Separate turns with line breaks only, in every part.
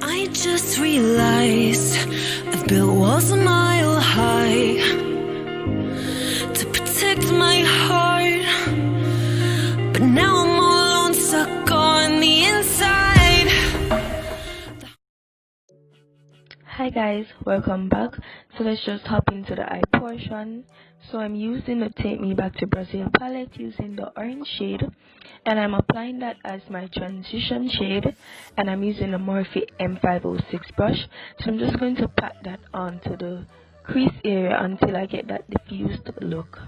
I just realized I've built walls a mile high to protect my heart, but now I'm all alone, stuck on the inside.
Hi guys, welcome back. So let's just hop into the eye portion. So I'm using the Take Me Back to Brazil palette using the orange shade, and I'm applying that as my transition shade, and I'm using the Morphe M506 brush. So I'm just going to pat that onto the crease area until I get that diffused look.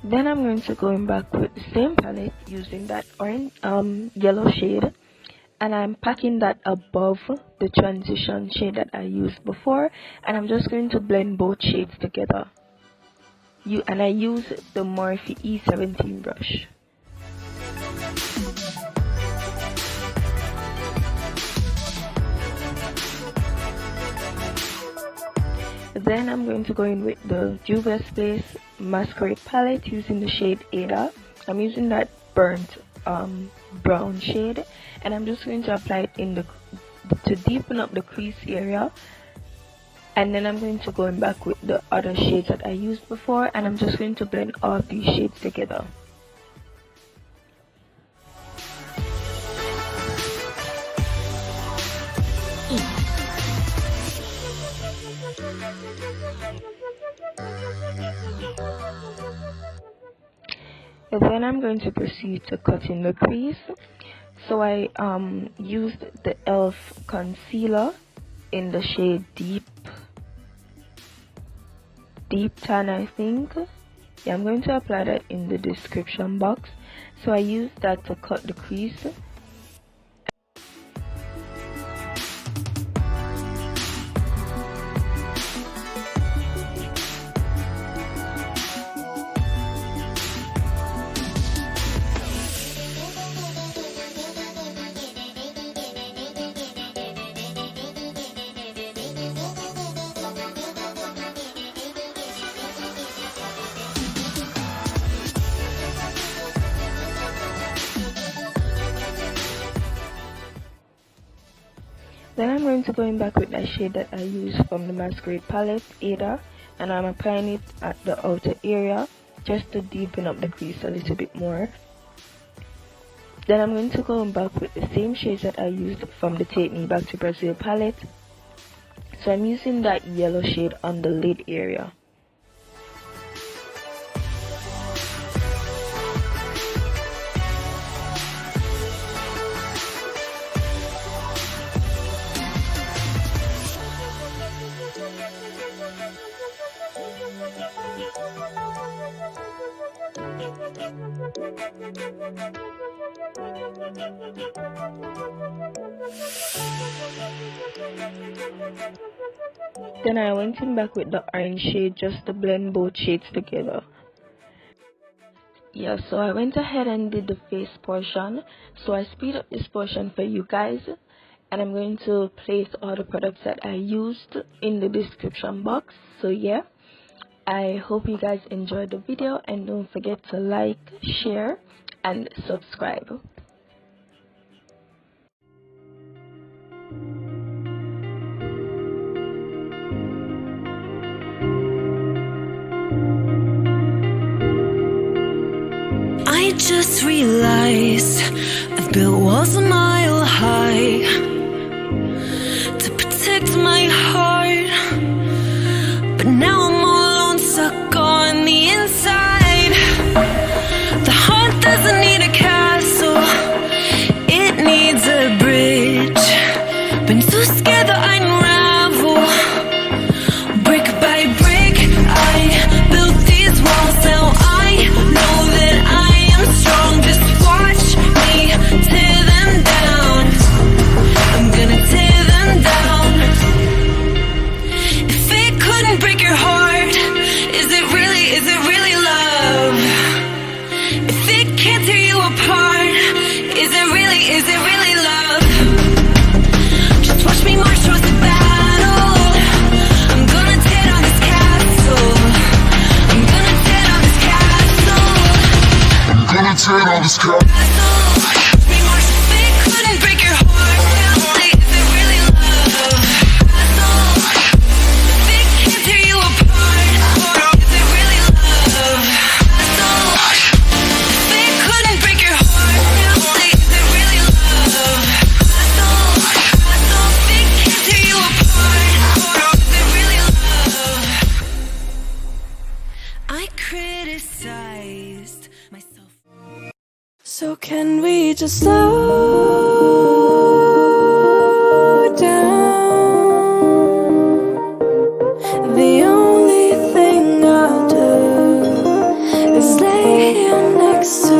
Then I'm going to go back with the same palette using that orange yellow shade, and I'm packing that above the transition shade that I used before, and I'm just going to blend both shades together. I use the Morphe E17 brush. Then I'm going to go in with the Juvia Space Masquerade palette using the shade Ada. I'm using that burnt brown shade, and I'm just going to apply it to deepen up the crease area. And then I'm going to go back with the other shades that I used before, and I'm just going to blend all of these shades together. And then I'm going to proceed to cut in the crease. So I used the e.l.f. concealer in the shade deep tan, I think. Yeah, I'm going to apply that in the description box. So I used that to cut the crease. Then I'm going to go back with that shade that I used from the Masquerade palette, Ada, and I'm applying it at the outer area just to deepen up the crease a little bit more. Then I'm going to go back with the same shades that I used from the Take Me Back to Brazil palette. So I'm using that yellow shade on the lid area. Then I went in back with the orange shade just to blend both shades together. Yeah, so I went ahead and did the face portion. So I speed up this portion for you guys, and I'm going to place all the products that I used in the description box. So yeah, I hope you guys enjoyed the video, and don't forget to like, share, and subscribe.
I just realized I've built walls a mile high to protect my heart, but now I'm all alone, stuck on the inside. The heart doesn't need a castle, it needs a bridge. Been too scared that I'd unravel. Brick by brick, I built these walls. Now I know that I am strong. Just watch me tear them down. your heart? Is it really love? If it can't tear you apart, is it really love? Just watch me march towards the battle. I'm gonna tear down this castle. I'm gonna tear down this castle. I'm gonna tear down this castle. Watch me march. If it couldn't break your heart, is it really love? If it can't tear you apart, is it really love? If it couldn't break your heart, is it really love? If it can't tear you apart, is it really love? I criticized myself.
So can we just slow down? The only thing I'll do is lay here next to